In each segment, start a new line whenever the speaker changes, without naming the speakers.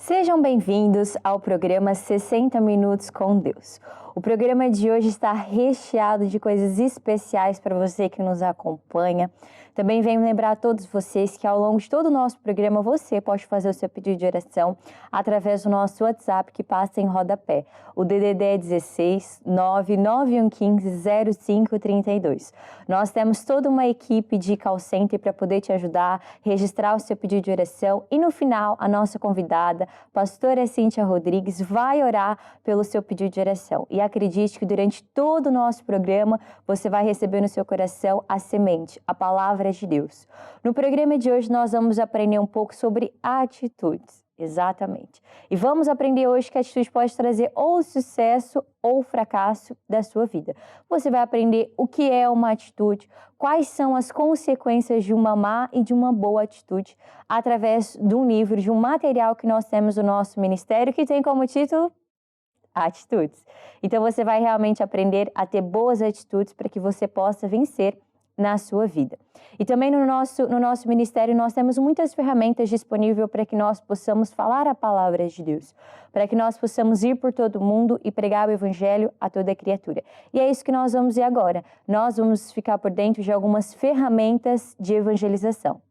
Sejam bem-vindos ao programa 60 Minutos com Deus. O programa de hoje está recheado de coisas especiais para você que nos acompanha. Também venho lembrar a todos vocês que ao longo de todo o nosso programa você pode fazer o seu pedido de oração através do nosso WhatsApp que passa em rodapé. O DDD é 16 99115 0532. Nós temos toda uma equipe de call center para poder te ajudar, registrar o seu pedido de oração e no final a nossa convidada, pastora Cíntia Rodrigues, vai orar pelo seu pedido de oração. E acredite que durante todo o nosso programa você vai receber no seu coração a semente, a palavra de Deus. No programa de hoje nós vamos aprender um pouco sobre atitudes. Exatamente. E vamos aprender hoje que a atitude pode trazer ou sucesso ou fracasso da sua vida. Você vai aprender o que é uma atitude, quais são as consequências de uma má e de uma boa atitude, através de um livro, de um material que nós temos no nosso ministério, que tem como título Atitudes. Então você vai realmente aprender a ter boas atitudes para que você possa vencer na sua vida. E também no nosso ministério nós temos muitas ferramentas disponíveis para que nós possamos falar a palavra de Deus, para que nós possamos ir por todo mundo e pregar o evangelho a toda criatura. E é isso que nós vamos ver agora. Nós vamos ficar por dentro de algumas ferramentas de evangelização.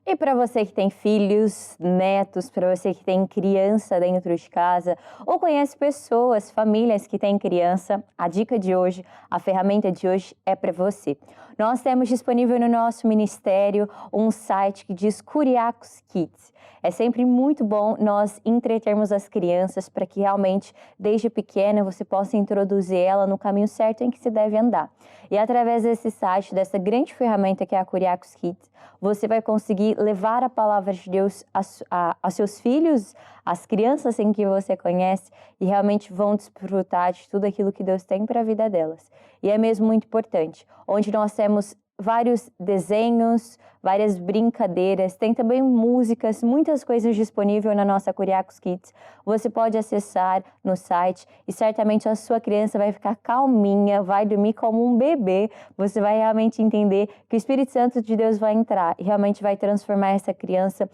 E para você que tem filhos, netos, para você que tem criança dentro de casa ou conhece pessoas, famílias que têm criança, a dica de hoje, a ferramenta de hoje é para você. Nós temos disponível no nosso ministério um site que diz Curiacos Kids. É sempre muito bom nós entretermos as crianças para que realmente, desde pequena, você possa introduzir ela no caminho certo em que se deve andar. E através desse site, dessa grande ferramenta que é a Curiacos Kids, você vai conseguir levar a palavra de Deus aos seus filhos, às crianças em que você conhece e realmente vão desfrutar de tudo aquilo que Deus tem para a vida delas. E é mesmo muito importante, onde nós temos vários desenhos, várias brincadeiras, tem também músicas, muitas coisas disponíveis na nossa Curiacos Kids. Você pode acessar no site e certamente a sua criança vai ficar calminha, vai dormir como um bebê. Você vai realmente entender que o Espírito Santo de Deus vai entrar e realmente vai transformar essa criança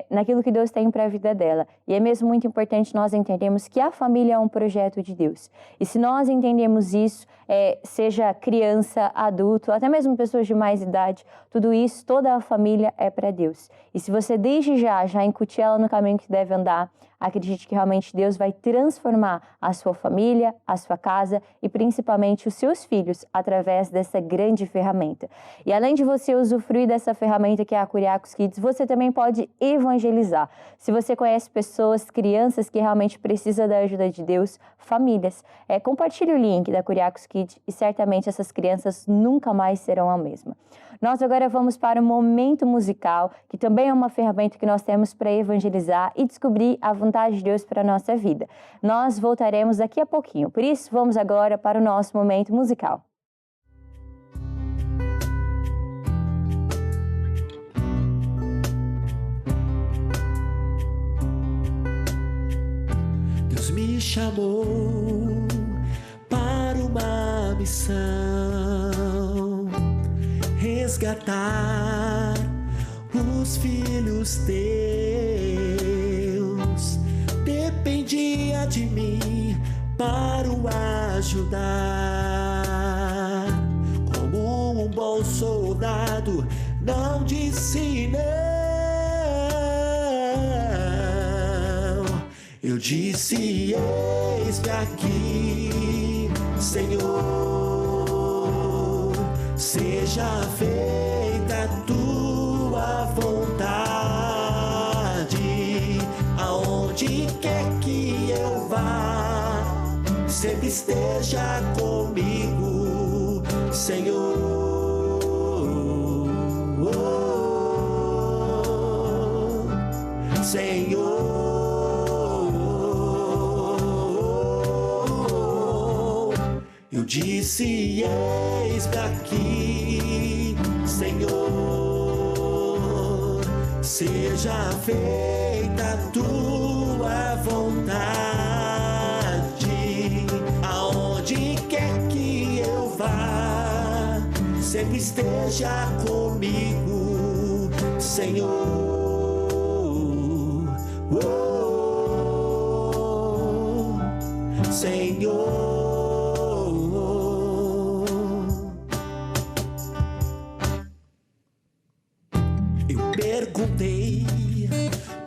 naquilo que Deus tem para a vida dela. E é mesmo muito importante nós entendermos que a família é um projeto de Deus. E se nós entendemos isso, seja criança, adulto, até mesmo pessoas de mais idade, tudo isso, toda a família é para Deus. E se você desde já incutir ela no caminho que deve andar, acredite que realmente Deus vai transformar a sua família, a sua casa e principalmente os seus filhos através dessa grande ferramenta. E além de você usufruir dessa ferramenta que é a Curiacos Kids, você também pode evangelizar. Se você conhece pessoas, crianças que realmente precisam da ajuda de Deus, famílias, compartilhe o link da Curiacos Kids e certamente essas crianças nunca mais serão a mesma. Nós agora vamos para o momento musical, que também é uma ferramenta que nós temos para evangelizar e descobrir a vontade de Deus para a nossa vida. Nós voltaremos daqui a pouquinho, por isso vamos agora para o nosso momento musical.
Deus me chamou para uma missão, resgatar os filhos teus. Dependia de mim para o ajudar. Como um bom soldado, não disse não. Eu disse: eis-me aqui, Senhor, seja feita a tua vontade, aonde quer que eu vá, sempre esteja comigo, Senhor. Senhor, eu disse: eis-me aqui, Senhor, seja feita a tua vontade, aonde quer que eu vá, sempre esteja comigo, Senhor. Senhor, eu perguntei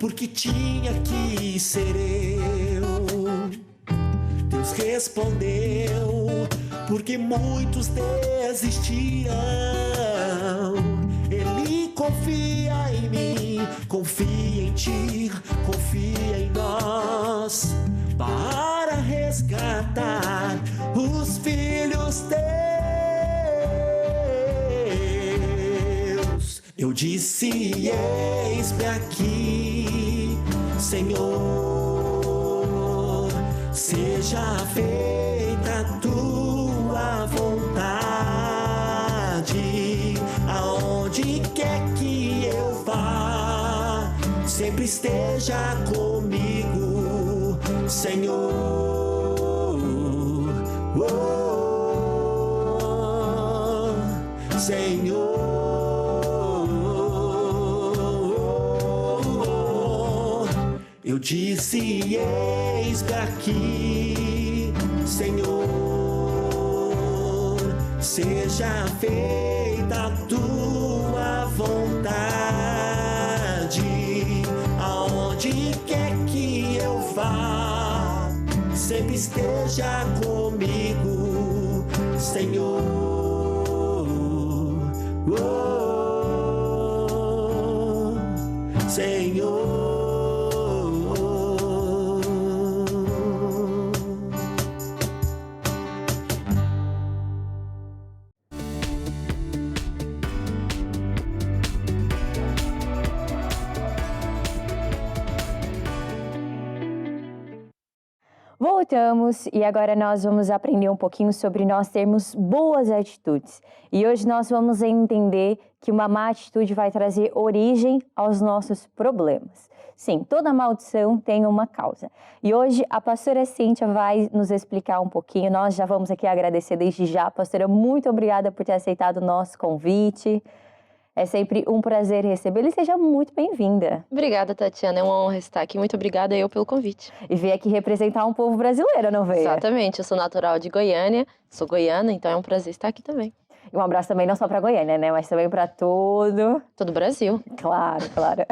por que tinha que ser eu. Deus respondeu, porque muitos desistiram. Ele confia em mim, confia em ti, confia em nós, para resgatar os filhos teus. Eu disse, eis-me aqui, Senhor, seja feita a tua vontade, aonde quer que eu vá, sempre esteja comigo, Senhor. Senhor, eu disse, eis-me aqui, Senhor, seja feita a tua vontade, aonde quer que eu vá, sempre esteja comigo, Senhor. Senhor.
Voltamos e agora nós vamos aprender um pouquinho sobre nós termos boas atitudes. E hoje nós vamos entender que uma má atitude vai trazer origem aos nossos problemas. Sim, toda maldição tem uma causa. E hoje a pastora Cíntia vai nos explicar um pouquinho. Nós já vamos aqui agradecer desde já. Pastora, muito obrigada por ter aceitado o nosso convite. É sempre um prazer recebê-la e seja muito bem-vinda.
Obrigada, Tatiana. É uma honra estar aqui. Muito obrigada eu pelo convite.
E veio aqui representar um povo brasileiro, não veio?
Exatamente. Eu sou natural de Goiânia, sou goiana, então é um prazer estar aqui também.
E um abraço também não só para Goiânia, né? Mas também para todo
o Brasil.
Claro, claro.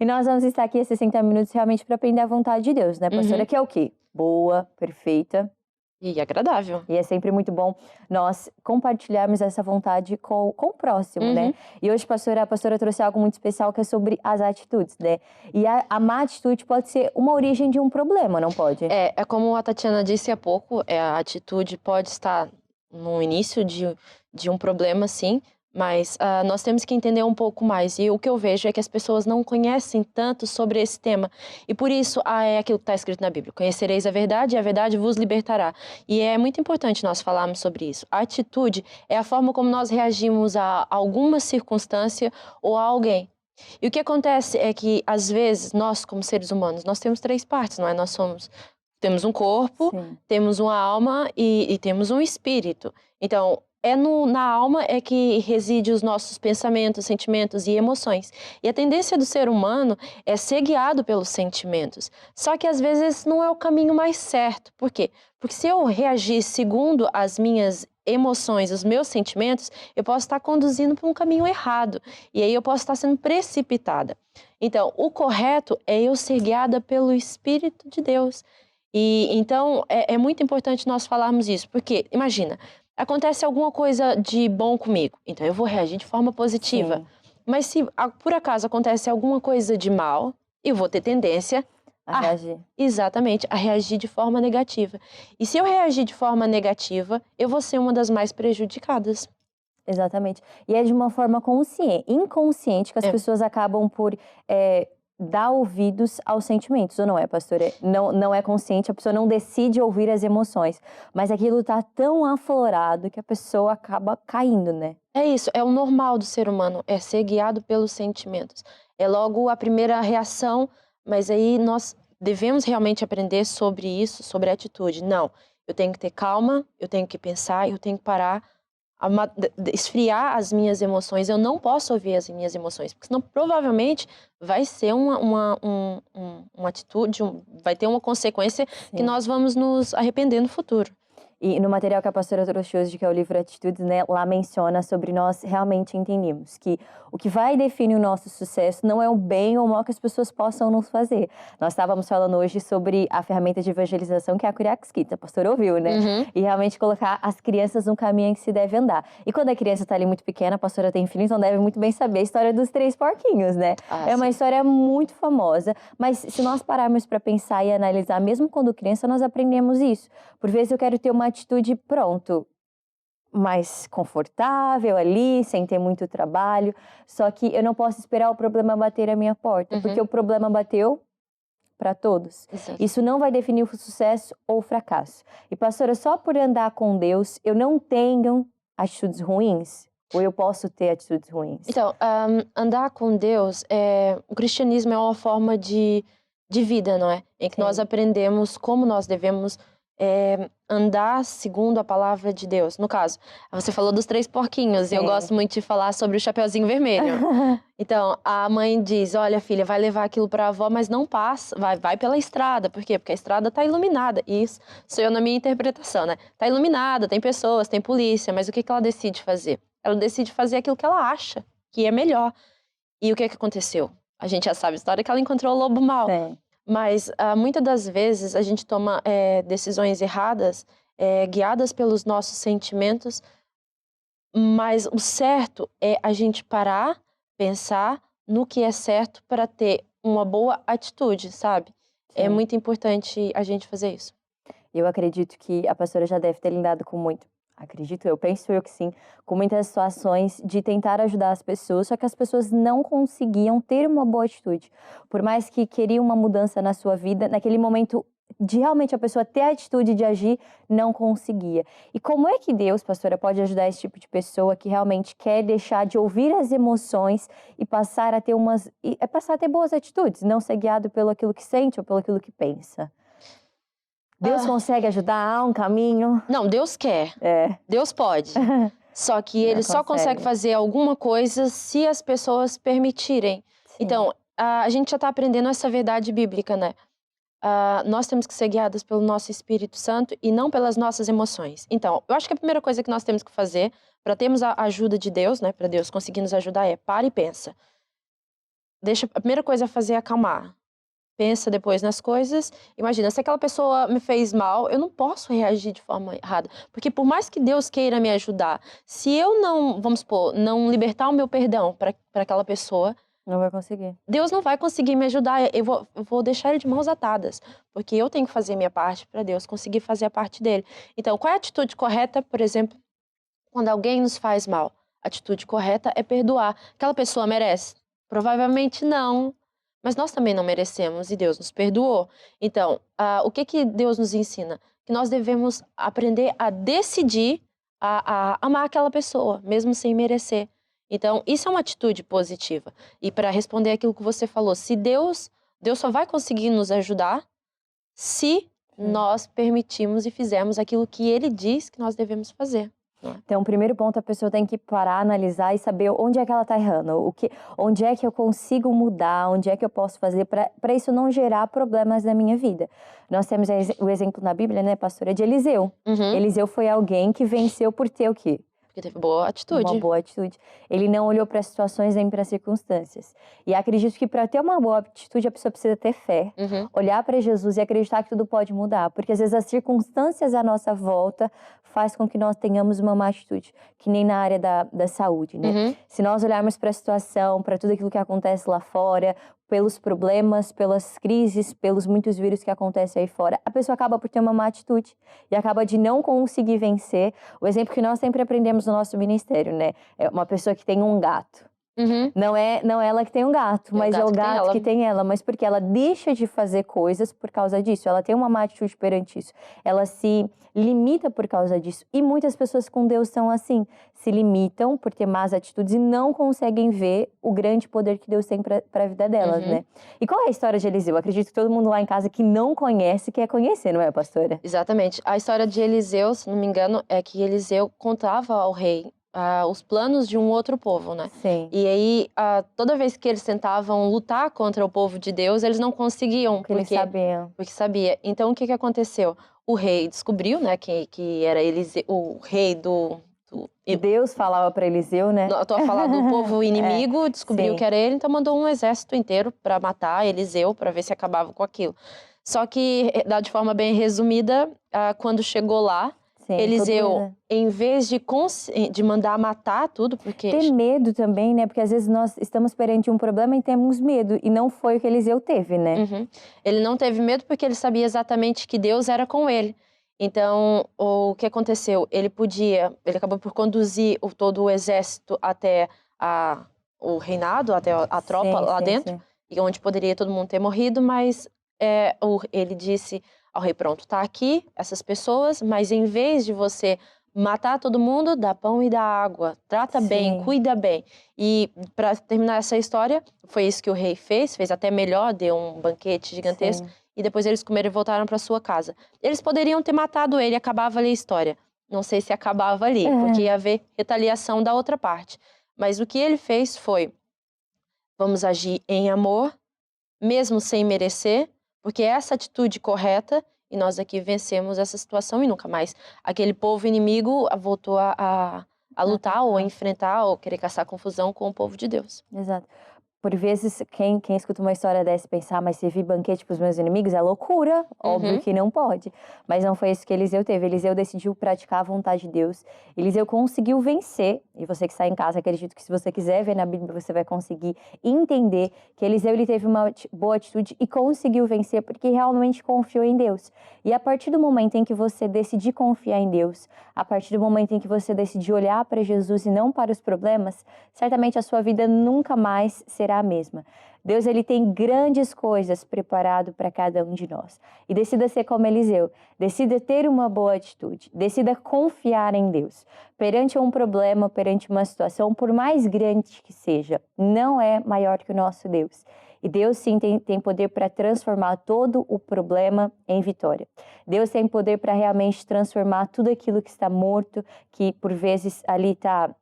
E nós vamos estar aqui 60 minutos realmente para aprender a vontade de Deus, né, pastora? Que é o quê? Boa, perfeita.
E agradável.
E é sempre muito bom nós compartilharmos essa vontade com o próximo, né? E hoje, a pastora trouxe algo muito especial que é sobre as atitudes, né? E a má atitude pode ser uma origem de um problema, não pode?
É como a Tatiana disse há pouco, a atitude pode estar no início de um problema, sim, mas nós temos que entender um pouco mais. E o que eu vejo é que as pessoas não conhecem tanto sobre esse tema. E por isso é aquilo que está escrito na Bíblia. Conhecereis a verdade e a verdade vos libertará. E é muito importante nós falarmos sobre isso. A atitude é a forma como nós reagimos a alguma circunstância ou a alguém. E o que acontece é que, às vezes, nós, como seres humanos, nós temos 3 partes, não é? Temos um corpo, sim, temos uma alma e temos um espírito. Então, na alma é que reside os nossos pensamentos, sentimentos e emoções. E a tendência do ser humano é ser guiado pelos sentimentos. Só que às vezes não é o caminho mais certo. Por quê? Porque se eu reagir segundo as minhas emoções, os meus sentimentos, eu posso estar conduzindo para um caminho errado. E aí eu posso estar sendo precipitada. Então, o correto é eu ser guiada pelo Espírito de Deus. E então é muito importante nós falarmos isso. Porque, imagina, acontece alguma coisa de bom comigo, então eu vou reagir de forma positiva. Sim. Mas se por acaso acontece alguma coisa de mal, eu vou ter tendência
a reagir.
Exatamente, a reagir de forma negativa. E se eu reagir de forma negativa, eu vou ser uma das mais prejudicadas.
Exatamente. E é de uma forma inconsciente que as pessoas acabam por dar ouvidos aos sentimentos, ou não é, pastora? Não é consciente, a pessoa não decide ouvir as emoções, mas aquilo está tão aflorado que a pessoa acaba caindo, né?
É isso, é o normal do ser humano, é ser guiado pelos sentimentos. é logo a primeira reação, mas aí nós devemos realmente aprender sobre isso, sobre a atitude. Não, eu tenho que ter calma, eu tenho que pensar, eu tenho que parar, esfriar as minhas emoções. Eu não posso ouvir as minhas emoções, porque senão provavelmente vai ser uma atitude, vai ter uma consequência que
Sim.
nós vamos nos arrepender no futuro.
E no material que a pastora trouxe hoje, que é o livro Atitudes, né, lá menciona sobre nós realmente entendemos que o que vai definir o nosso sucesso não é o bem ou o mal que as pessoas possam nos fazer. Nós estávamos falando hoje sobre a ferramenta de evangelização, que é a Kuriak's Kids, a pastora ouviu, né?
Uhum.
E realmente colocar as crianças no caminho em que se deve andar. E quando a criança está ali muito pequena, a pastora tem filhos, então deve muito bem saber a história dos 3 porquinhos, né? É uma
Sim.
história muito famosa, mas se nós pararmos para pensar e analisar, mesmo quando criança, nós aprendemos isso. Por vezes eu quero ter uma atitude, pronto, mais confortável ali, sem ter muito trabalho. Só que eu não posso esperar o problema bater à minha porta, porque o problema bateu para todos.
Exato.
Isso não vai definir o sucesso ou o fracasso. E pastora, só por andar com Deus, eu não tenho atitudes ruins? Ou eu posso ter atitudes ruins?
Então, andar com Deus, o cristianismo é uma forma de vida, não é? Em que nós
Sim.
aprendemos como nós devemos andar segundo a palavra de Deus. No caso, você falou dos 3 porquinhos, e eu
Sim.
gosto muito de falar sobre o Chapeuzinho Vermelho. Então, a mãe diz, olha filha, vai levar aquilo para a avó, mas não passa, vai pela estrada. Por quê? Porque a estrada está iluminada. E isso sou eu na minha interpretação, né? Está iluminada, tem pessoas, tem polícia, mas o que ela decide fazer? Ela decide fazer aquilo que ela acha que é melhor. E o que aconteceu? A gente já sabe a história, que ela encontrou o lobo mau.
Sim.
Mas muitas das vezes a gente toma decisões erradas, guiadas pelos nossos sentimentos, mas o certo é a gente parar, pensar no que é certo para ter uma boa atitude, sabe? É
Sim.
muito importante a gente fazer isso.
Eu acredito que a pastora já deve ter lidado com muito. Acredito eu, penso eu que sim, com muitas situações de tentar ajudar as pessoas, só que as pessoas não conseguiam ter uma boa atitude. Por mais que queriam uma mudança na sua vida, naquele momento de realmente a pessoa ter a atitude de agir, não conseguia. E como é que Deus, pastora, pode ajudar esse tipo de pessoa que realmente quer deixar de ouvir as emoções e passar a ter passar a ter boas atitudes, não ser guiado pelo aquilo que sente ou pelo aquilo que pensa? Deus consegue ajudar? Há um caminho?
Não, Deus quer.
É.
Deus pode. Só que
Não
ele só consegue
consegue.
fazer alguma coisa se as pessoas permitirem.
Sim.
Então, a gente já está aprendendo essa verdade bíblica, né? Nós temos que ser guiadas pelo nosso Espírito Santo e não pelas nossas emoções. Então, eu acho que a primeira coisa que nós temos que fazer para termos a ajuda de Deus, né? Para Deus conseguir nos ajudar para e pensa. A primeira coisa a fazer é acalmar. Pensa depois nas coisas. Imagina, se aquela pessoa me fez mal, eu não posso reagir de forma errada. Porque por mais que Deus queira me ajudar, se eu não, vamos supor, não libertar o meu perdão para aquela pessoa,
Não vai conseguir.
Deus não vai conseguir me ajudar. Eu vou deixar ele de mãos atadas. Porque eu tenho que fazer a minha parte para Deus conseguir fazer a parte dele. Então, qual é a atitude correta, por exemplo, quando alguém nos faz mal? A atitude correta é perdoar. Aquela pessoa merece? Provavelmente não. Mas nós também não merecemos e Deus nos perdoou. Então, o que Deus nos ensina? Que nós devemos aprender a decidir a amar aquela pessoa, mesmo sem merecer. Então, isso é uma atitude positiva. E para responder aquilo que você falou, se Deus só vai conseguir nos ajudar se nós permitirmos e fizermos aquilo que Ele diz que nós devemos fazer.
Então, o primeiro ponto, a pessoa tem que parar, analisar e saber onde é que ela está errando, onde é que eu consigo mudar, onde é que eu posso fazer para isso não gerar problemas na minha vida. Nós temos o exemplo na Bíblia, né, pastora, de Eliseu.
Uhum.
Eliseu foi alguém que venceu por ter o quê?
Porque teve boa atitude.
Uma boa atitude. Ele não olhou para as situações nem para as circunstâncias. E acredito que para ter uma boa atitude, a pessoa precisa ter fé, olhar para Jesus e acreditar que tudo pode mudar. Porque às vezes as circunstâncias à nossa volta faz com que nós tenhamos uma má atitude, que nem na área da saúde, né? Se nós olharmos para a situação, para tudo aquilo que acontece lá fora, pelos problemas, pelas crises, pelos muitos vírus que acontecem aí fora, a pessoa acaba por ter uma má atitude e acaba de não conseguir vencer. O exemplo que nós sempre aprendemos no nosso ministério, né? É uma pessoa que tem um gato.
Uhum.
Não é ela que tem um gato,
É o
mas é
gato
o
que tem
gato
ela.
que tem ela. Mas porque ela deixa de fazer coisas por causa disso. Ela tem uma má atitude perante isso. Ela se limita por causa disso. E muitas pessoas com Deus são assim. Se limitam por ter más atitudes e não conseguem ver o grande poder que Deus tem para a vida delas,
Uhum.
né? E qual é a história de Eliseu? Acredito que todo mundo lá em casa que não conhece quer conhecer, não é, pastora?
Exatamente. A história de Eliseu, se não me engano, é que Eliseu contava ao rei os planos de um outro povo, né?
Sim.
E aí, toda vez que eles tentavam lutar contra o povo de Deus, eles não conseguiam,
Porque eles sabiam.
porque sabia. Então, o que que aconteceu? O rei descobriu, né, que era Eliseu, o rei
Deus falava para Eliseu, né?
Eu tô a falar do povo inimigo, descobriu
sim.
que era ele, então mandou um exército inteiro para matar Eliseu, para ver se acabava com aquilo. Só que, de forma bem resumida, quando chegou lá,
Sim,
Eliseu, em vez de mandar matar tudo, porque
ter medo também, né? Porque às vezes nós estamos perante um problema e temos medo. E não foi o que Eliseu teve, né?
Uhum. Ele não teve medo porque ele sabia exatamente que Deus era com ele. Então, o que aconteceu? Ele acabou por conduzir todo o exército até o reinado, até a tropa lá dentro, e onde poderia todo mundo ter morrido, mas ele disse ao rei, pronto, tá aqui essas pessoas, mas em vez de você matar todo mundo, dá pão e dá água, trata bem, cuida bem. E para terminar essa história, foi isso que o rei fez até melhor, deu um banquete gigantesco, e depois eles comeram e voltaram para sua casa. Eles poderiam ter matado ele e acabava ali a história. Não sei se acabava ali, porque ia haver retaliação da outra parte. Mas o que ele fez foi, vamos agir em amor, mesmo sem merecer, porque é essa atitude correta, e nós aqui vencemos essa situação e nunca mais aquele povo inimigo voltou a lutar ou a enfrentar ou querer caçar confusão com o povo de Deus.
Exato. Por vezes, quem escuta uma história dessa e pensar, mas servir banquete para os meus inimigos é loucura. Óbvio que não pode. Mas não foi isso que Eliseu teve. Eliseu decidiu praticar a vontade de Deus. Eliseu conseguiu vencer. E você que está em casa, acredito que se você quiser ver na Bíblia, você vai conseguir entender que Eliseu ele teve uma boa atitude e conseguiu vencer porque realmente confiou em Deus. E a partir do momento em que você decidir confiar em Deus, a partir do momento em que você decidir olhar para Jesus e não para os problemas, certamente a sua vida nunca mais será a mesma. Deus ele tem grandes coisas preparado para cada um de nós. E decida ser como Eliseu, decida ter uma boa atitude, decida confiar em Deus. Perante um problema, perante uma situação, por mais grande que seja, não é maior que o nosso Deus. E Deus sim tem poder para transformar todo o problema em vitória. Deus tem poder para realmente transformar tudo aquilo que está morto, que por vezes ali está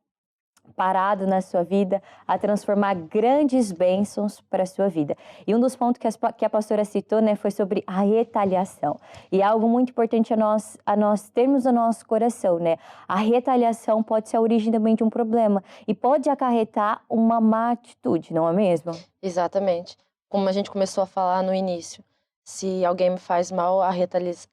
parado na sua vida, a transformar grandes bênçãos para a sua vida. E um dos pontos que a pastora citou, né, foi sobre a retaliação. E é algo muito importante a nós termos no nosso coração, né? A retaliação pode ser a origem também de um problema e pode acarretar uma má atitude, não é mesmo?
Exatamente. Como a gente começou a falar no início, se alguém me faz mal, a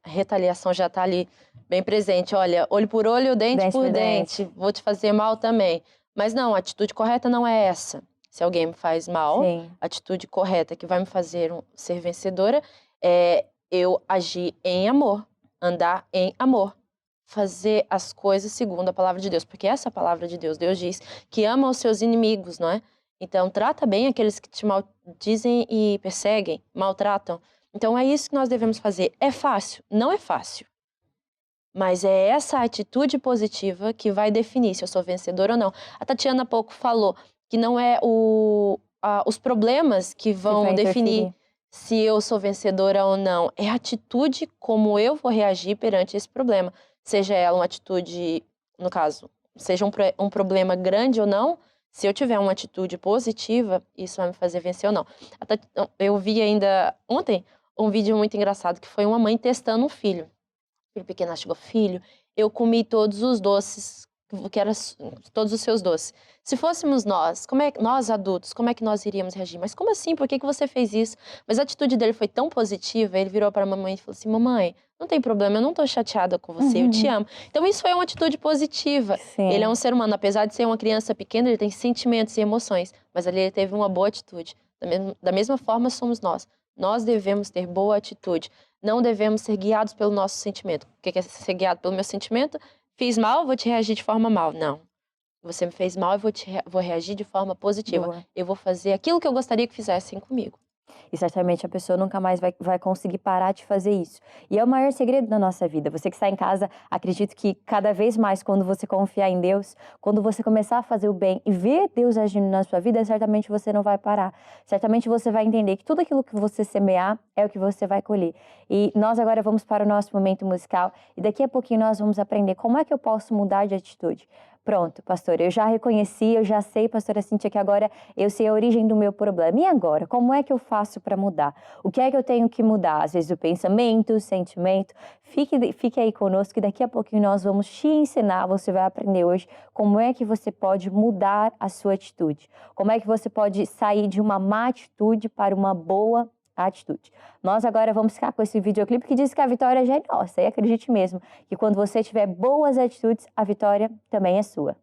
retaliação já está ali bem presente. Olha, olho por olho, dente por dente, vou te fazer mal também. Mas não, a atitude correta não é essa. Se alguém me faz mal, a atitude correta que vai me fazer ser vencedora é eu agir em amor, andar em amor, fazer as coisas segundo a palavra de Deus. Porque essa é a palavra de Deus. Deus diz que ama os seus inimigos, não é? Então, trata bem aqueles que te maldizem e perseguem, maltratam. Então, é isso que nós devemos fazer. É fácil? Não é fácil. Mas é essa atitude positiva que vai definir se eu sou vencedora ou não. A Tatiana há pouco falou que não é os problemas que vão definir se eu sou vencedora ou não. É a atitude como eu vou reagir perante esse problema. Seja ela uma atitude, no caso, seja um problema grande ou não, se eu tiver uma atitude positiva, isso vai me fazer vencer ou não. Eu vi ainda ontem um vídeo muito engraçado que foi uma mãe testando um filho. O filho pequeno chegou, filho, eu comi todos os doces, todos os seus doces. Se fôssemos nós adultos, como é que nós iríamos reagir? Mas como assim? Por que você fez isso? Mas a atitude dele foi tão positiva, ele virou para a mamãe e falou assim, mamãe, não tem problema, eu não tô chateada com você, eu te amo. Então isso foi uma atitude positiva. Ele é um ser humano, apesar de ser uma criança pequena, ele tem sentimentos e emoções, mas ali ele teve uma boa atitude. Da mesma forma somos nós. Nós devemos ter boa atitude. Não devemos ser guiados pelo nosso sentimento. O que é ser guiado pelo meu sentimento? Fiz mal, vou te reagir de forma mal. Não. Você me fez mal, vou reagir de forma positiva.
Boa.
Eu vou fazer aquilo que eu gostaria que fizessem comigo.
E certamente a pessoa nunca mais vai conseguir parar de fazer isso. E é o maior segredo da nossa vida. Você que está em casa, acredito que cada vez mais, quando você confiar em Deus, quando você começar a fazer o bem e ver Deus agindo na sua vida, certamente você não vai parar. Certamente você vai entender que tudo aquilo que você semear é o que você vai colher. E nós agora vamos para o nosso momento musical e daqui a pouquinho nós vamos aprender como é que eu posso mudar de atitude. Pronto, pastor, eu já reconheci, eu já sei, pastora Cíntia, que agora eu sei a origem do meu problema. E agora, como é que eu faço para mudar? O que é que eu tenho que mudar? Às vezes o pensamento, o sentimento. Fique aí conosco que daqui a pouquinho nós vamos te ensinar, você vai aprender hoje como é que você pode mudar a sua atitude. Como é que você pode sair de uma má atitude para uma boa atitude. Nós agora vamos ficar com esse videoclipe que diz que a vitória já é nossa. E acredite mesmo que quando você tiver boas atitudes, a vitória também é sua.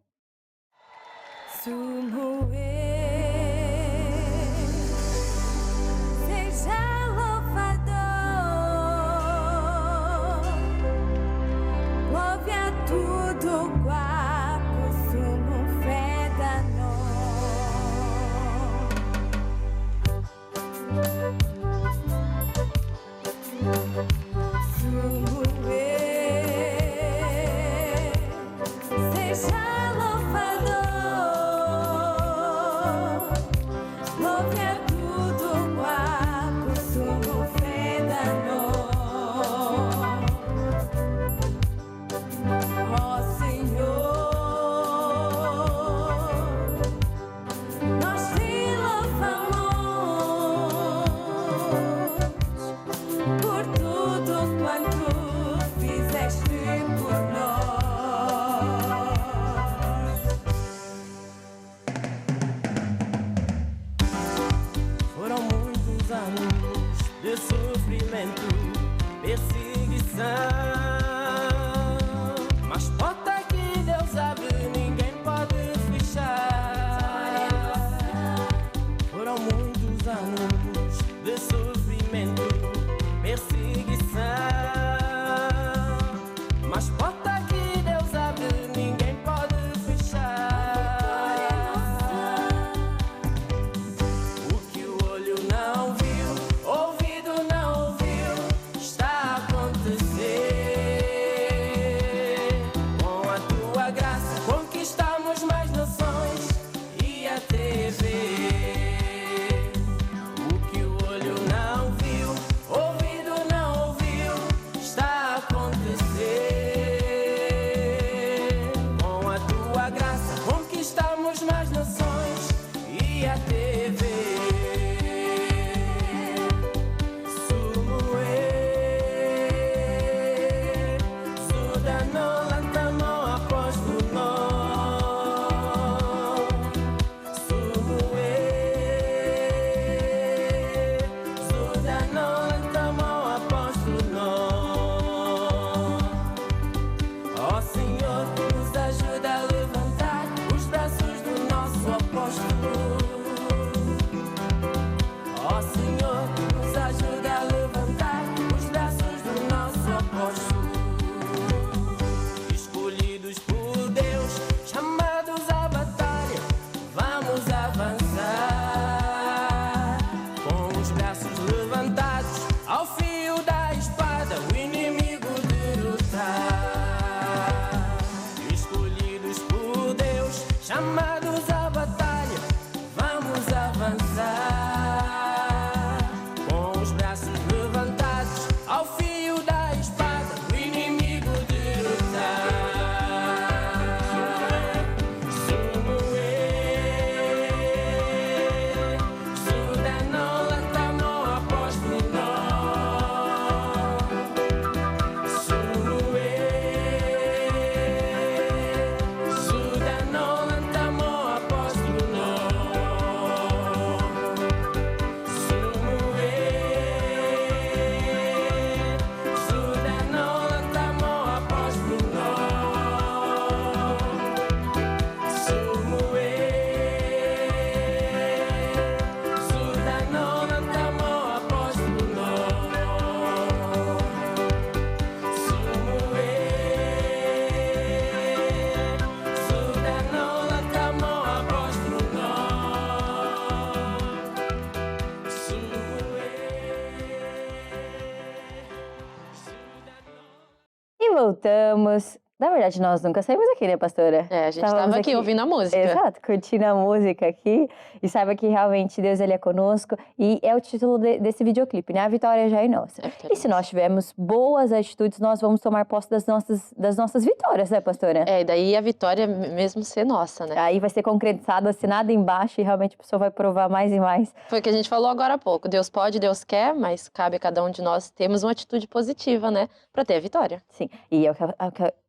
voltamos. Na verdade, nós nunca saímos aqui, né, pastora?
É, a gente
Estávamos
estava aqui ouvindo a música.
Exato, curtindo a música aqui. E saiba que realmente Deus, Ele é conosco. E é o título desse videoclipe, né? A vitória já é nossa.
É a vitória
E se nós tivermos boas atitudes, nós vamos tomar posse das nossas vitórias, né, pastora?
É, e daí a vitória mesmo ser nossa, né?
Aí vai ser concretizado, assinado embaixo e realmente a pessoa vai provar mais e mais.
Foi o que a gente falou agora há pouco. Deus pode, Deus quer, mas cabe a cada um de nós termos uma atitude positiva, né? Pra ter a vitória.
Sim, e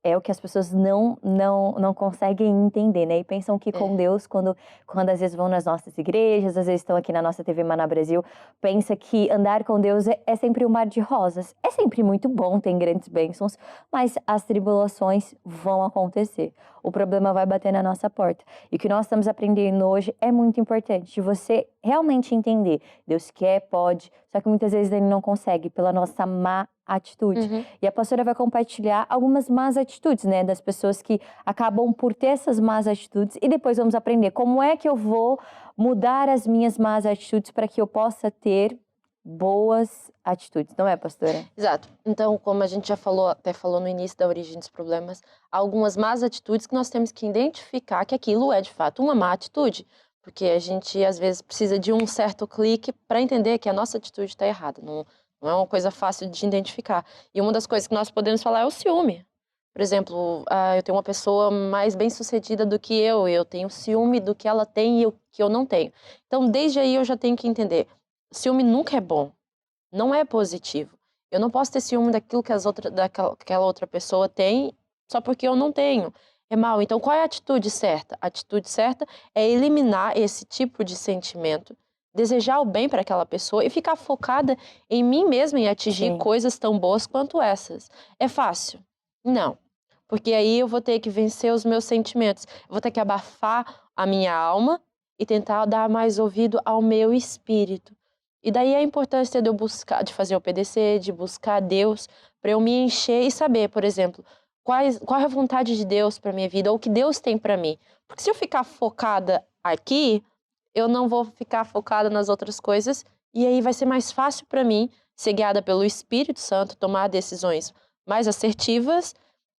é o que as pessoas não conseguem entender, né? E pensam que com Deus, quando às vezes vão nas nossas igrejas, às vezes estão aqui na nossa TV Maná Brasil, pensa que andar com Deus é sempre um mar de rosas. É sempre muito bom, tem grandes bênçãos, mas as tribulações vão acontecer. O problema vai bater na nossa porta. E o que nós estamos aprendendo hoje é muito importante, de você realmente entender. Deus quer, pode, só que muitas vezes Ele não consegue pela nossa má atitude. E a pastora vai compartilhar algumas más atitudes, né, das pessoas que acabam por ter essas más atitudes e depois vamos aprender como é que eu vou mudar as minhas más atitudes para que eu possa ter boas atitudes, não é, pastora?
Exato. Então, como a gente já falou, até falou no início da origem dos problemas, há algumas más atitudes que nós temos que identificar que aquilo é de fato uma má atitude. Porque a gente, às vezes, precisa de um certo clique para entender que a nossa atitude está errada. Não é uma coisa fácil de identificar. E uma das coisas que nós podemos falar é o ciúme. Por exemplo, eu tenho uma pessoa mais bem-sucedida do que eu tenho ciúme do que ela tem e que eu não tenho. Então, desde aí eu já tenho que entender, ciúme nunca é bom, não é positivo. Eu não posso ter ciúme daquilo que aquela outra pessoa tem só porque eu não tenho. É mal. Então, qual é a atitude certa? A atitude certa é eliminar esse tipo de sentimento, desejar o bem para aquela pessoa e ficar focada em mim mesma, em atingir coisas tão boas quanto essas. É fácil? Não. Porque aí eu vou ter que vencer os meus sentimentos. Eu vou ter que abafar a minha alma e tentar dar mais ouvido ao meu espírito. E daí a importância de eu buscar, de fazer o PDC, de buscar Deus, para eu me encher e saber, por exemplo, qual é a vontade de Deus para minha vida, ou o que Deus tem para mim. Porque se eu ficar focada aqui, eu não vou ficar focada nas outras coisas, e aí vai ser mais fácil para mim ser guiada pelo Espírito Santo, tomar decisões mais assertivas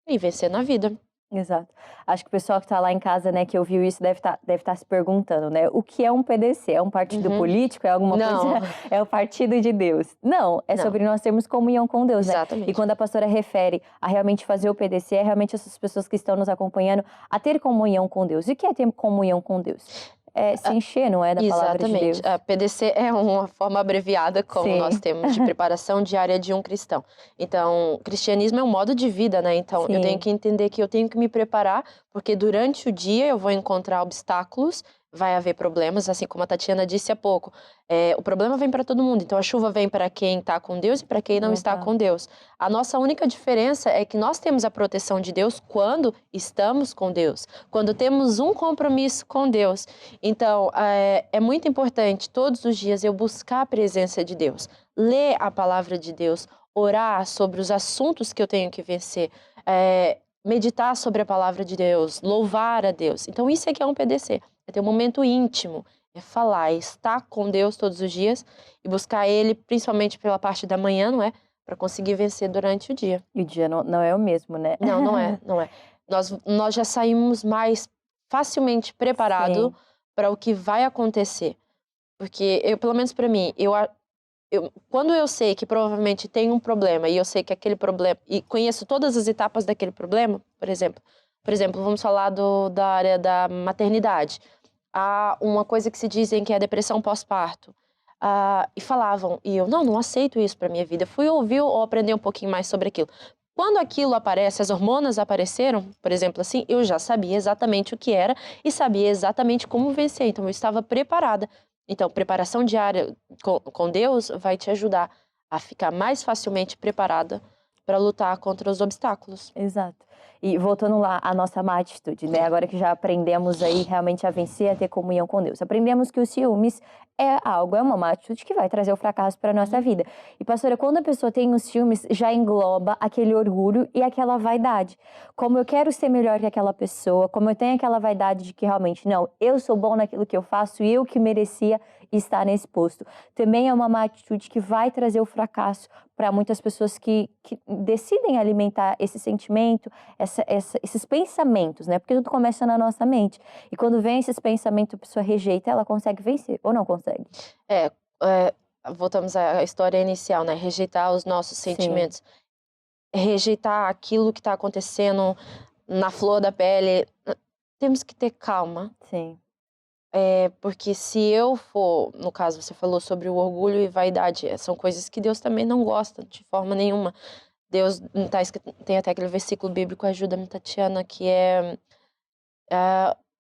e vencer na vida.
Exato. Acho que o pessoal que está lá em casa, né, que ouviu isso, deve tá se perguntando, né? O que é um PDC? É um partido político? É alguma coisa? É o partido de Deus? Não, é sobre nós termos comunhão com Deus, né?
Exatamente.
E quando a pastora refere a realmente fazer o PDC, é realmente essas pessoas que estão nos acompanhando a ter comunhão com Deus. E o que é ter comunhão com Deus? É se encher, não é, da palavra de Deus.
Exatamente. A PDC é uma forma abreviada, como nós temos, de preparação diária de um cristão. Então, cristianismo é um modo de vida, né? Então, eu tenho que entender que eu tenho que me preparar, porque durante o dia eu vou encontrar obstáculos, vai haver problemas, assim como a Tatiana disse há pouco. O problema vem para todo mundo. Então, a chuva vem para quem está com Deus e para quem não está com Deus. A nossa única diferença é que nós temos a proteção de Deus quando estamos com Deus, quando temos um compromisso com Deus. Então, é muito importante todos os dias eu buscar a presença de Deus, ler a palavra de Deus, orar sobre os assuntos que eu tenho que vencer, meditar sobre a palavra de Deus, louvar a Deus. Então, isso é que é um PDC. É ter um momento íntimo, é falar, é estar com Deus todos os dias e buscar Ele, principalmente pela parte da manhã, não é? Para conseguir vencer durante o dia.
E o dia não é o mesmo, né?
Não é. Nós já saímos mais facilmente preparado para o que vai acontecer. Porque, pelo menos para mim, quando eu sei que provavelmente tem um problema e eu sei que aquele problema, e conheço todas as etapas daquele problema, por exemplo, vamos falar da área da maternidade. Há uma coisa que se dizem que é a depressão pós-parto. E falavam, e eu não aceito isso para minha vida. Fui ouvir ou aprender um pouquinho mais sobre aquilo. Quando aquilo aparece, as hormonas apareceram, por exemplo, assim, eu já sabia exatamente o que era e sabia exatamente como vencer. Então, eu estava preparada. Então, preparação diária com Deus vai te ajudar a ficar mais facilmente preparada para lutar contra os obstáculos.
Exato. E voltando lá à nossa má atitude, né? Agora que já aprendemos aí realmente a vencer, a ter comunhão com Deus. Aprendemos que os ciúmes é uma má atitude que vai trazer o fracasso para nossa vida. E, pastora, quando a pessoa tem os ciúmes, já engloba aquele orgulho e aquela vaidade. Como eu quero ser melhor que aquela pessoa, como eu tenho aquela vaidade de que realmente, não, eu sou bom naquilo que eu faço e eu que merecia estar nesse posto. Também é uma má atitude que vai trazer o fracasso para muitas pessoas que decidem alimentar esse sentimento, esses pensamentos, né? Porque tudo começa na nossa mente. E quando vem esses pensamentos, a pessoa rejeita, ela consegue vencer ou não consegue?
É, voltamos à história inicial, né? Rejeitar os nossos
Sim,
sentimentos. Rejeitar aquilo que está acontecendo na flor da pele. Temos que ter calma.
sim.
Porque se eu for, no caso você falou sobre o orgulho e vaidade, são coisas que Deus também não gosta de forma nenhuma. Deus, tem até aquele versículo bíblico, ajuda-me, Tatiana, que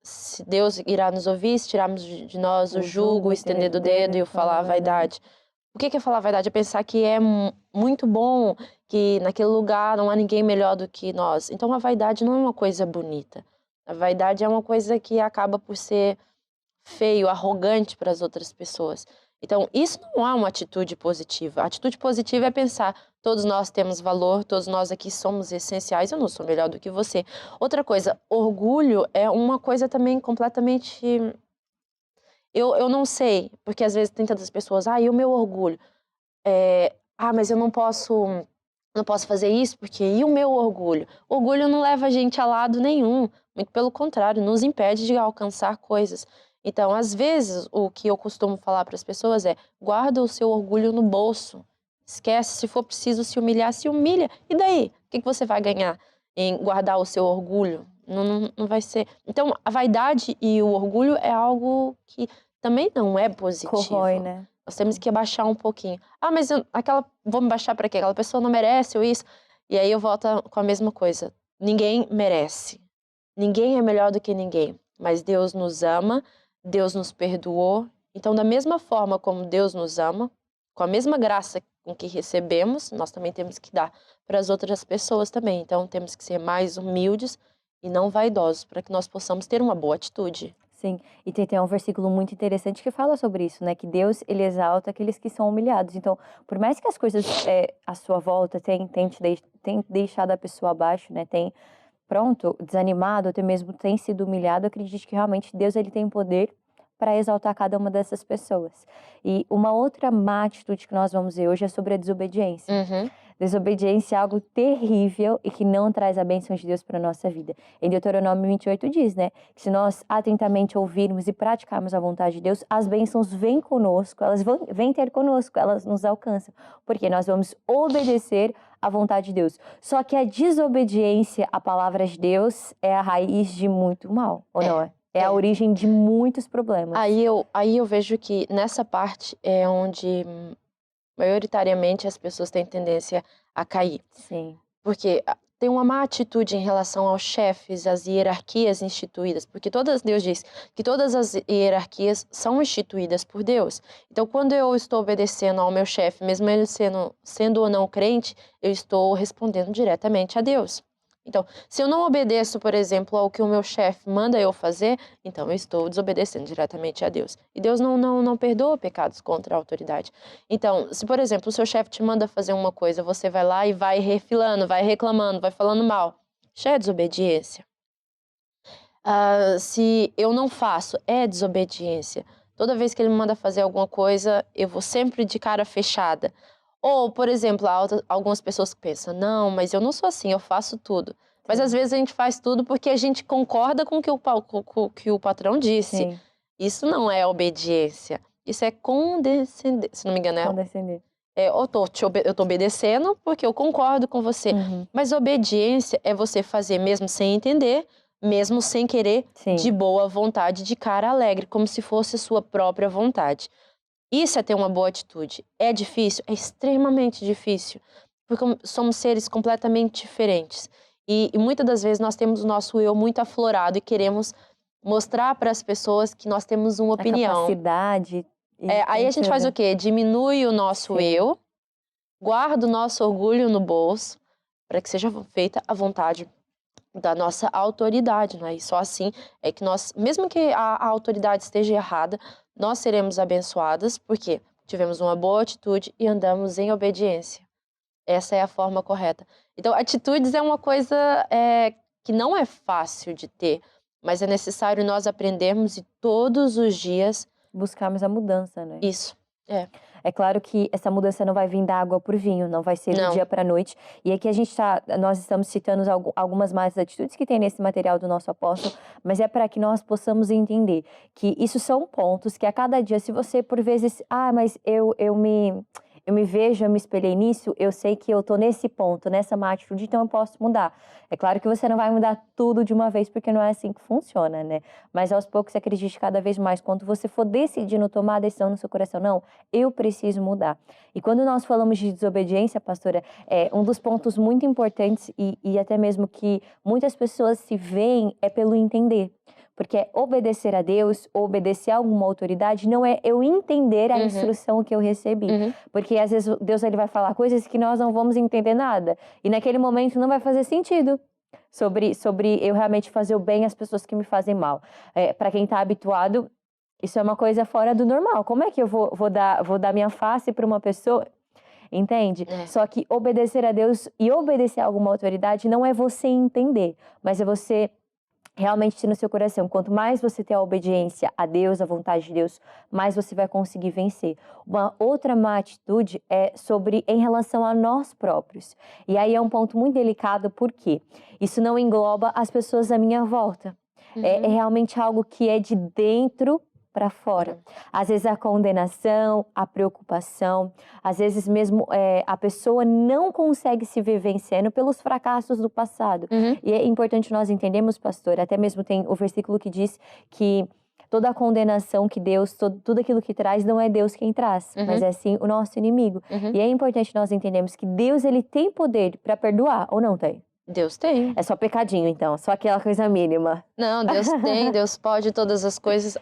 se Deus irá nos ouvir, se tirarmos de nós o jugo, o estender do dedo e o falar a vaidade. O que é falar a vaidade? É pensar que é muito bom, que naquele lugar não há ninguém melhor do que nós. Então a vaidade não é uma coisa bonita. A vaidade é uma coisa que acaba por ser feio, arrogante para as outras pessoas. Então, isso não é uma atitude positiva. A atitude positiva é pensar, todos nós temos valor, todos nós aqui somos essenciais, eu não sou melhor do que você. Outra coisa, orgulho é uma coisa também completamente... Eu não sei, porque às vezes tem tantas pessoas, e o meu orgulho? Mas eu não posso fazer isso, porque e o meu orgulho? O orgulho não leva a gente a lado nenhum, muito pelo contrário, nos impede de alcançar coisas. Então, às vezes, o que eu costumo falar para as pessoas é: guarda o seu orgulho no bolso. Esquece, se for preciso se humilhar, se humilha. E daí? O que você vai ganhar em guardar o seu orgulho? Não vai ser. Então, a vaidade e o orgulho é algo que também não é positivo.
Corrói, né?
Nós temos que abaixar um pouquinho. Mas vou me baixar para quê? Aquela pessoa não merece ou isso. E aí eu volto com a mesma coisa. Ninguém merece. Ninguém é melhor do que ninguém. Mas Deus nos ama, Deus nos perdoou. Então, da mesma forma como Deus nos ama, com a mesma graça com que recebemos, nós também temos que dar para as outras pessoas também. Então, temos que ser mais humildes e não vaidosos, para que nós possamos ter uma boa atitude.
Sim, e tem um versículo muito interessante que fala sobre isso, né? Que Deus, ele exalta aqueles que são humilhados. Então, por mais que as coisas à sua volta tenham deixado a pessoa abaixo, né? Desanimado, até mesmo tem sido humilhado, acredite que realmente Deus, ele tem poder para exaltar cada uma dessas pessoas. E uma outra má atitude que nós vamos ver hoje é sobre a desobediência. Desobediência é algo terrível e que não traz a bênção de Deus para a nossa vida. Em Deuteronômio 28 diz, né, que se nós atentamente ouvirmos e praticarmos a vontade de Deus, as bênçãos vêm conosco, elas vêm ter conosco, elas nos alcançam, porque nós vamos obedecer à vontade de Deus. Só que a desobediência à palavra de Deus é a raiz de muito mal, ou não é? É a origem de muitos problemas.
Aí eu vejo que nessa parte é onde maioritariamente as pessoas têm tendência a cair.
Sim.
Porque tem uma má atitude em relação aos chefes, às hierarquias instituídas. Porque Deus diz que todas as hierarquias são instituídas por Deus. Então, quando eu estou obedecendo ao meu chefe, mesmo ele sendo ou não crente, eu estou respondendo diretamente a Deus. Então, se eu não obedeço, por exemplo, ao que o meu chefe manda eu fazer, então eu estou desobedecendo diretamente a Deus. E Deus não perdoa pecados contra a autoridade. Então, se, por exemplo, o seu chefe te manda fazer uma coisa, você vai lá e vai refilando, vai reclamando, vai falando mal. Já é desobediência. Se eu não faço, é desobediência. Toda vez que ele me manda fazer alguma coisa, eu vou sempre de cara fechada. Ou, por exemplo, há algumas pessoas que pensam, não, mas eu não sou assim, eu faço tudo. Mas às vezes a gente faz tudo porque a gente concorda com o que o patrão disse.
Sim.
Isso não é obediência, isso é condescender. Se não me engano,
Condescender.
eu tô obedecendo porque eu concordo com você. Mas obediência é você fazer mesmo sem entender, mesmo sem querer,
Sim.
de boa vontade, de cara alegre, como se fosse sua própria vontade. Isso é ter uma boa atitude. É difícil? É extremamente difícil. Porque somos seres completamente diferentes. E muitas das vezes nós temos o nosso eu muito aflorado e queremos mostrar para as pessoas que nós temos uma opinião.
A capacidade.
Aí a gente faz o quê? Diminui o nosso eu, guarda o nosso orgulho no bolso, para que seja feita a vontade da nossa autoridade, né? E só assim é que nós, mesmo que a autoridade esteja errada, nós seremos abençoadas porque tivemos uma boa atitude e andamos em obediência. Essa é a forma correta. Então, atitudes é uma coisa que não é fácil de ter, mas é necessário nós aprendermos e todos os dias
buscarmos a mudança, né?
Isso.
É claro que essa mudança não vai vir da água para o vinho, não vai ser do dia para a noite. E aqui nós estamos citando algumas mais atitudes que tem nesse material do nosso apóstolo, mas é para que nós possamos entender que isso são pontos que a cada dia, se você por vezes, mas eu me vejo, eu me espelhei nisso, eu sei que eu tô nesse ponto, nessa má atitude, então eu posso mudar. É claro que você não vai mudar tudo de uma vez, porque não é assim que funciona, né? Mas aos poucos, acredite cada vez mais, quando você for decidindo tomar a decisão no seu coração, não, eu preciso mudar. E quando nós falamos de desobediência, pastora, um dos pontos muito importantes e até mesmo que muitas pessoas se veem é pelo entender. Porque obedecer a Deus, ou obedecer a alguma autoridade, não é eu entender a instrução que eu recebi. Porque às vezes Deus ele vai falar coisas que nós não vamos entender nada. E naquele momento não vai fazer sentido sobre eu realmente fazer o bem às pessoas que me fazem mal. Para quem está habituado, isso é uma coisa fora do normal. Como é que eu vou dar minha face para uma pessoa? Entende? Só que obedecer a Deus e obedecer a alguma autoridade não é você entender, mas é você realmente ter no seu coração. Quanto mais você ter a obediência a Deus, a vontade de Deus, mais você vai conseguir vencer. Uma outra má atitude é em relação a nós próprios. E aí é um ponto muito delicado, porque isso não engloba as pessoas à minha volta. É realmente algo que é de dentro para fora. Às vezes a condenação, a preocupação, às vezes mesmo a pessoa não consegue se ver vencendo pelos fracassos do passado. E é importante nós entendermos, pastor, até mesmo tem o versículo que diz que toda a condenação que Deus, tudo aquilo que traz, não é Deus quem traz, mas é sim o nosso inimigo. E é importante nós entendermos que Deus ele tem poder para perdoar, ou não tem?
Deus tem.
É só pecadinho, então, só aquela coisa mínima.
Não, Deus tem, Deus pode todas as coisas.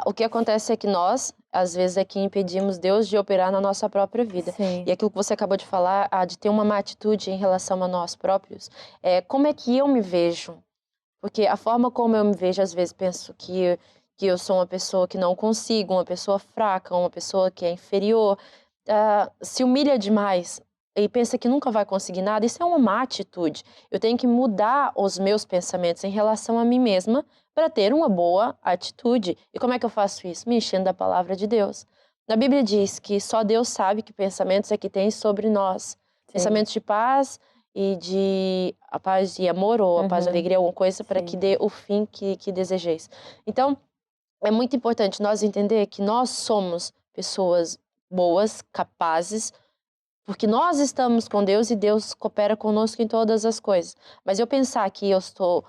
O que acontece é que nós, às vezes, é que impedimos Deus de operar na nossa própria vida.
Sim.
E aquilo que você acabou de falar, de ter uma má atitude em relação a nós próprios, como é que eu me vejo? Porque a forma como eu me vejo, às vezes, penso que eu sou uma pessoa que não consigo, uma pessoa fraca, uma pessoa que é inferior, se humilha demais e pensa que nunca vai conseguir nada, isso é uma má atitude. Eu tenho que mudar os meus pensamentos em relação a mim mesma para ter uma boa atitude. E como é que eu faço isso? Me enchendo da palavra de Deus. Na Bíblia diz que só Deus sabe que pensamentos é que tem sobre nós. Sim. Pensamentos de paz a paz e amor, ou a paz e alegria, alguma coisa, para que dê o fim que desejeis. Então, é muito importante nós entender que nós somos pessoas boas, capazes, porque nós estamos com Deus e Deus coopera conosco em todas as coisas. Mas eu pensar que eu sou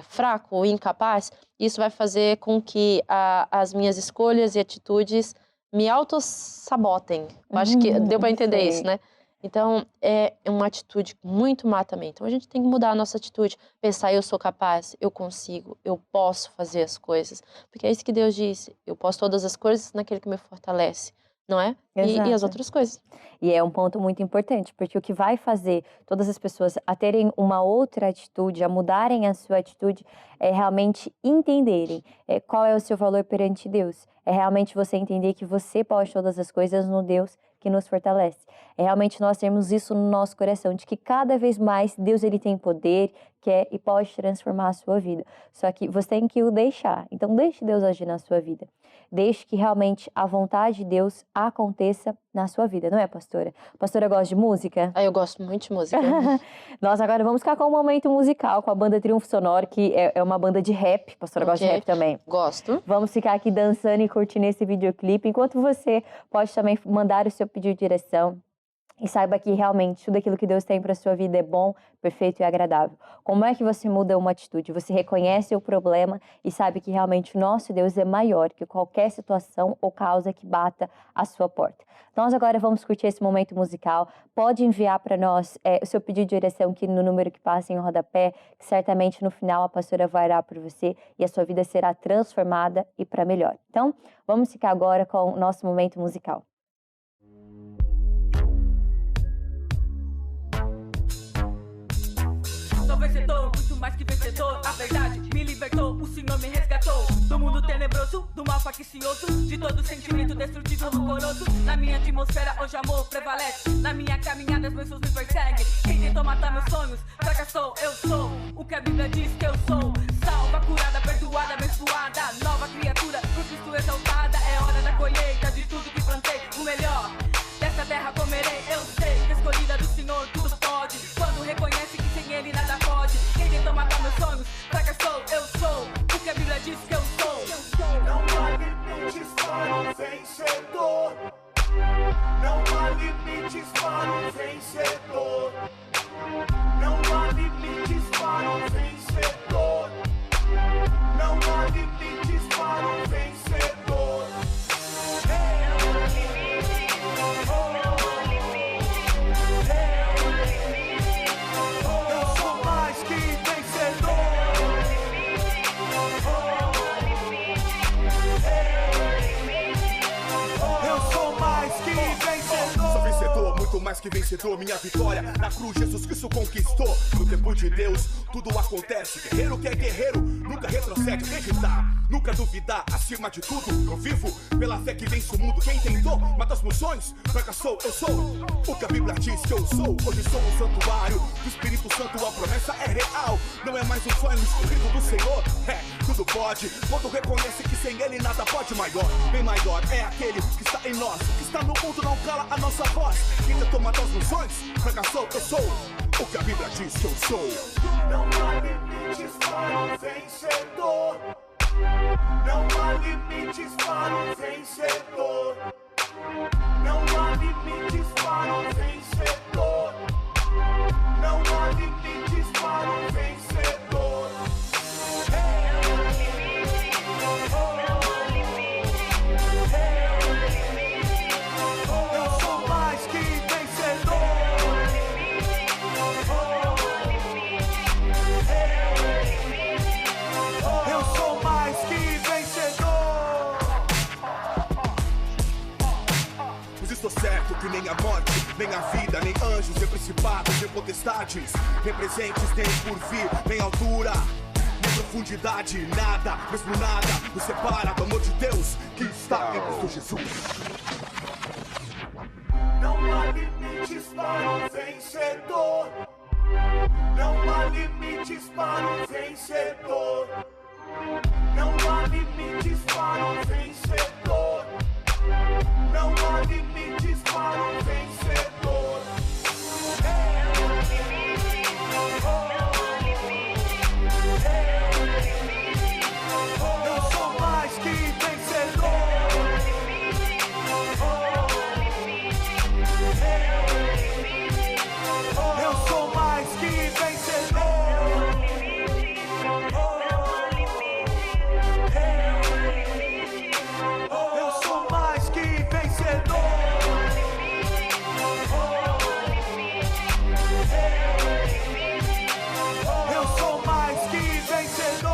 fraco ou incapaz, isso vai fazer com que as minhas escolhas e atitudes me autossabotem. Eu acho que deu para entender isso, né? Então, é uma atitude muito má também. Então, a gente tem que mudar a nossa atitude. Pensar, eu sou capaz, eu consigo, eu posso fazer as coisas. Porque é isso que Deus disse. Eu posso todas as coisas naquele que me fortalece. Não é? E as outras coisas.
E é um ponto muito importante, porque o que vai fazer todas as pessoas a terem uma outra atitude, a mudarem a sua atitude, é realmente entenderem qual é o seu valor perante Deus. É realmente você entender que você pode todas as coisas no Deus que nos fortalece. É realmente nós termos isso no nosso coração, de que cada vez mais Deus ele tem poder, quer e pode transformar a sua vida. Só que você tem que o deixar. Então deixe Deus agir na sua vida. Deixe que realmente a vontade de Deus aconteça na sua vida, não é, pastora? Pastora gosta de música?
Eu gosto muito de música.
Nós agora vamos ficar com um momento musical com a banda Triunfo Sonoro, que é uma banda de rap. Pastora gosta de rap também?
Gosto.
Vamos ficar aqui dançando e curtindo esse videoclipe, enquanto você pode também mandar o seu pedido de direção. E saiba que realmente tudo aquilo que Deus tem para a sua vida é bom, perfeito e agradável. Como é que você muda uma atitude? Você reconhece o problema e sabe que realmente o nosso Deus é maior que qualquer situação ou causa que bata à sua porta. Nós agora vamos curtir esse momento musical. Pode enviar para nós o seu pedido de direção aqui no número que passa em rodapé, que certamente no final a pastora vai orar por você e a sua vida será transformada e para melhor. Então, vamos ficar agora com o nosso momento musical.
Vencedor, muito mais que vencedor. A verdade me libertou, o Senhor me resgatou do mundo mundo tenebroso, do mal faccioso, de todo sentimento destrutivo rancoroso. Na minha atmosfera hoje amor prevalece. Na minha caminhada as pessoas me perseguem. Quem tentou matar meus sonhos, fracassou. Eu sou o que a Bíblia diz que eu sou. Salva, curada, perdoada, abençoada, nova criatura, por Cristo exaltada. É hora da colheita de tudo que plantei. O melhor dessa terra comerei. Eu sei que a escolhida do Senhor tudo pode. Quando reconhece que sem Ele nada pode. Quem tentou matar meus sonhos, fracassou. Eu sou o que a Bíblia diz que eu sou.
Não há limites para o vencedor. Não há limites para o vencedor. Não há limites para o vencedor. Não há limites para o vencedor. Eu sou mais que vencedor. Eu sou mais que vencedor.
Sou vencedor, muito mais que vencedor. Minha vitória na cruz, Jesus Cristo conquistou. No tempo de Deus, tudo acontece. Guerreiro que é guerreiro, nunca retrocede. Acreditar, nunca duvidar, acima de tudo. Eu vivo pela fé que vence o mundo. Quem tentou matar os meus sonhos, fracassou. Eu sou o que a Bíblia diz que eu sou. Hoje sou um santuário do Espírito Santo. A promessa é real, não é mais um sonho escolhido do Senhor. Tudo pode, quando reconhece que sem Ele nada pode. Maior, bem maior é aquele que está em nós. Que está no mundo, não cala a nossa voz. Quem tentou matar os meus sonhos, fracassou. Eu sou o que a Bíblia diz que eu sou.
Não há limites para o vencedor. Não há limites para o vencedor. Não há limites para o vencedor. Não há limites para o vencedor. Eu sou mais que vencedor. Eu sou mais que vencedor.
Mas estou certo que nem a morte, nem a vida, nem anjos, nem principados, nem potestades, nem presentes, nem por vir, nem altura, nem profundidade, nada, mesmo nada, nos separa do amor de Deus que está em Cristo Jesus.
Não há limites para o vencedor. Não há limites para o vencedor. Não há limites para o vencedor. Não há limites para o vencedor. Eu sou mais que vencedor. Eu sou mais que vencedor. Eu sou mais que vencedor. Eu sou mais que vencedor.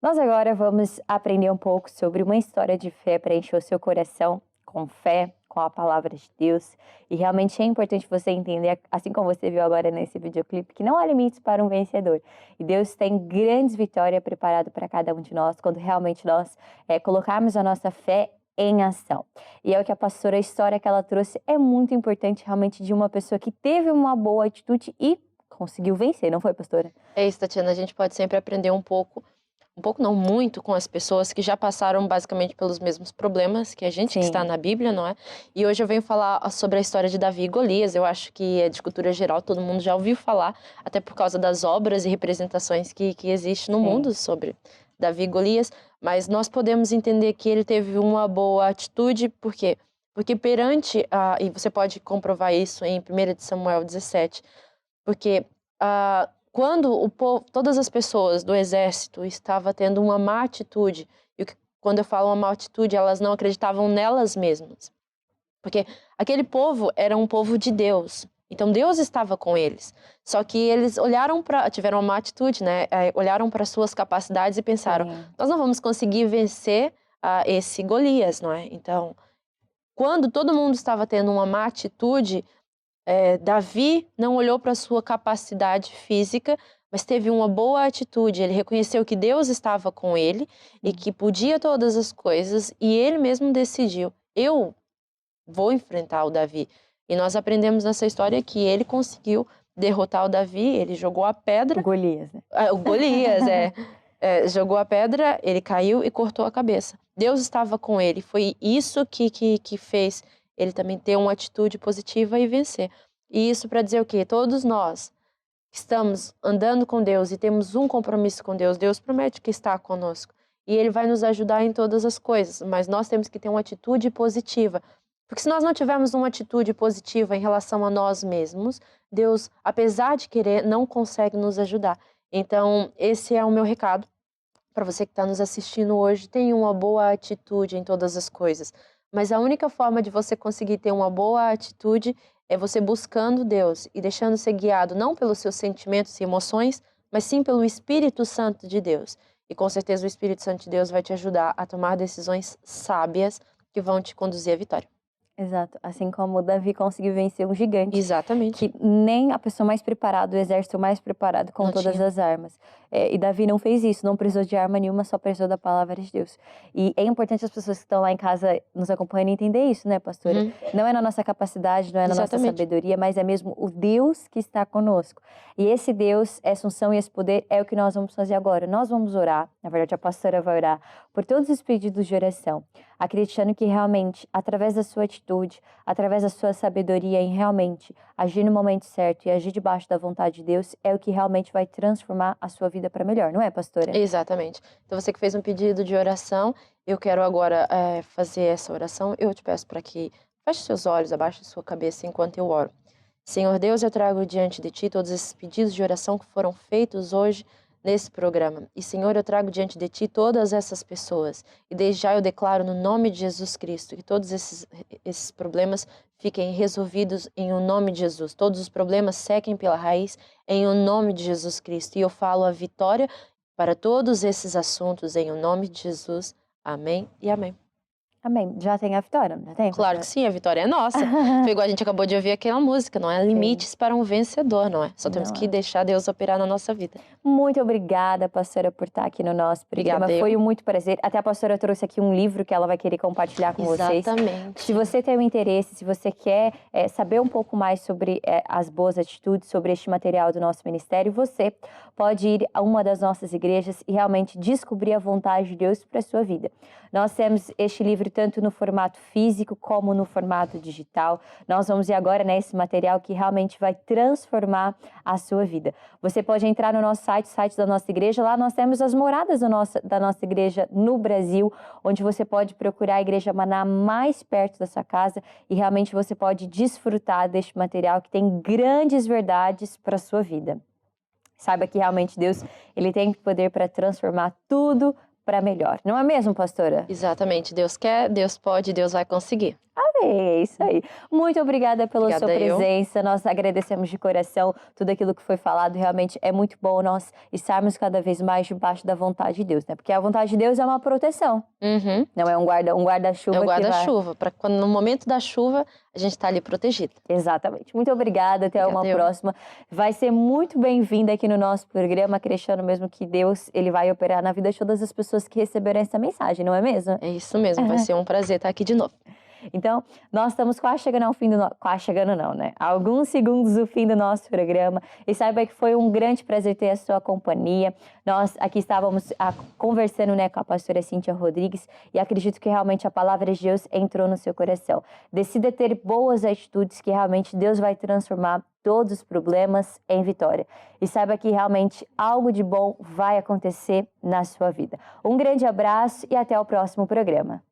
Nós agora vamos aprender um pouco sobre uma história de fé para encher o seu coração com fé, com a palavra de Deus. E realmente é importante você entender, assim como você viu agora nesse videoclipe, que não há limites para um vencedor. E Deus tem grandes vitórias preparadas para cada um de nós, quando realmente nós colocarmos a nossa fé em ação. E é o que a pastora, a história que ela trouxe é muito importante realmente de uma pessoa que teve uma boa atitude e conseguiu vencer, não foi, pastora?
É isso, Tatiana, a gente pode sempre aprender um pouco não muito, com as pessoas que já passaram basicamente pelos mesmos problemas que a gente,
Sim.
que está na Bíblia, não é? E hoje eu venho falar sobre a história de Davi e Golias. Eu acho que é de cultura geral, todo mundo já ouviu falar, até por causa das obras e representações que existem no
Sim.
mundo sobre Davi e Golias. Mas nós podemos entender que ele teve uma boa atitude, por quê? Porque perante, e você pode comprovar isso em 1 Samuel 17, porque quando o povo, todas as pessoas do exército estavam tendo uma má atitude, e quando eu falo uma má atitude, elas não acreditavam nelas mesmas. Porque aquele povo era um povo de Deus. Então Deus estava com eles. Só que eles tiveram uma má atitude, né? Olharam para suas capacidades e pensaram, nós não vamos conseguir vencer esse Golias, não é? Então, quando todo mundo estava tendo uma má atitude, Davi não olhou para a sua capacidade física, mas teve uma boa atitude. Ele reconheceu que Deus estava com ele e que podia todas as coisas, e ele mesmo decidiu, eu vou enfrentar o Davi. E nós aprendemos nessa história que ele conseguiu derrotar o Davi, ele jogou a pedra...
O Golias, né?
O Golias, jogou a pedra, ele caiu e cortou a cabeça. Deus estava com ele, foi isso que fez ele também ter uma atitude positiva e vencer. E isso para dizer o quê? Todos nós estamos andando com Deus e temos um compromisso com Deus. Deus promete que está conosco. E Ele vai nos ajudar em todas as coisas. Mas nós temos que ter uma atitude positiva. Porque se nós não tivermos uma atitude positiva em relação a nós mesmos, Deus, apesar de querer, não consegue nos ajudar. Então, esse é o meu recado para você que está nos assistindo hoje. Tenha uma boa atitude em todas as coisas. Mas a única forma de você conseguir ter uma boa atitude é você buscando Deus e deixando ser guiado não pelos seus sentimentos e emoções, mas sim pelo Espírito Santo de Deus. E com certeza o Espírito Santo de Deus vai te ajudar a tomar decisões sábias que vão te conduzir à vitória.
Exato. Assim como Davi conseguiu vencer um gigante.
Exatamente.
Que nem a pessoa mais preparada, o exército mais preparado com todas as armas. E Davi não fez isso, não precisou de arma nenhuma, só precisou da palavra de Deus. E é importante as pessoas que estão lá em casa nos acompanhando entender isso, né, pastora? Não é na nossa capacidade, não é na nossa sabedoria, mas é mesmo o Deus que está conosco. E esse Deus, essa unção e esse poder é o que nós vamos fazer agora. Nós vamos orar, na verdade a pastora vai orar, por todos os pedidos de oração, acreditando que realmente, através da sua atitude, através da sua sabedoria em realmente agir no momento certo e agir debaixo da vontade de Deus, é o que realmente vai transformar a sua vida para melhor, não é, pastora?
Exatamente. Então você que fez um pedido de oração, eu quero agora fazer essa oração. Eu te peço para que feche seus olhos, abaixe sua cabeça enquanto eu oro. Senhor Deus, eu trago diante de Ti todos esses pedidos de oração que foram feitos hoje nesse programa. E, Senhor, eu trago diante de Ti todas essas pessoas. E desde já eu declaro no nome de Jesus Cristo que todos esses problemas fiquem resolvidos em o nome de Jesus. Todos os problemas sequem pela raiz em o nome de Jesus Cristo. E eu falo a vitória para todos esses assuntos em o nome de Jesus. Amém e amém.
Amém. Já tem a vitória, não tem?
Claro que sim, a vitória é nossa. Foi igual a gente acabou de ouvir aquela música, não é? Limites para um vencedor, não é? Só temos que deixar Deus operar na nossa vida.
Muito obrigada, pastora, por estar aqui no nosso programa. Foi muito prazer. Até a pastora trouxe aqui um livro que ela vai querer compartilhar com vocês.
Exatamente.
Se você tem um interesse, se você quer saber um pouco mais sobre as boas atitudes, sobre este material do nosso ministério, você pode ir a uma das nossas igrejas e realmente descobrir a vontade de Deus para a sua vida. Nós temos este livro tanto no formato físico como no formato digital. Nós vamos ver agora nesse material que realmente vai transformar a sua vida. Você pode entrar no nosso site, da nossa igreja. Lá nós temos as moradas da nossa igreja no Brasil, onde você pode procurar a Igreja Maná mais perto da sua casa e realmente você pode desfrutar deste material que tem grandes verdades para a sua vida. Saiba que realmente Deus, Ele tem poder para transformar tudo para melhor. Não é mesmo, pastora?
Exatamente. Deus quer, Deus pode, Deus vai conseguir.
Amém, é isso aí. Muito obrigada pela sua presença. Nós agradecemos de coração tudo aquilo que foi falado. Realmente é muito bom nós estarmos cada vez mais debaixo da vontade de Deus, né? Porque a vontade de Deus é uma proteção. Não é um guarda-chuva.
É um guarda-chuva, para quando no momento da chuva a gente está ali protegido.
Exatamente. Muito obrigada. Até uma próxima. Vai ser muito bem-vinda aqui no nosso programa, acreditando mesmo que Deus, Ele vai operar na vida de todas as pessoas que receberam essa mensagem, não é mesmo?
É isso mesmo. Vai ser um prazer estar aqui de novo.
Então, nós estamos quase chegando ao fim do quase chegando não, né? Alguns segundos do fim do nosso programa. E saiba que foi um grande prazer ter a sua companhia. Nós aqui estávamos conversando, né, com a pastora Cíntia Rodrigues e acredito que realmente a palavra de Deus entrou no seu coração. Decida ter boas atitudes que realmente Deus vai transformar todos os problemas em vitória. E saiba que realmente algo de bom vai acontecer na sua vida. Um grande abraço e até o próximo programa.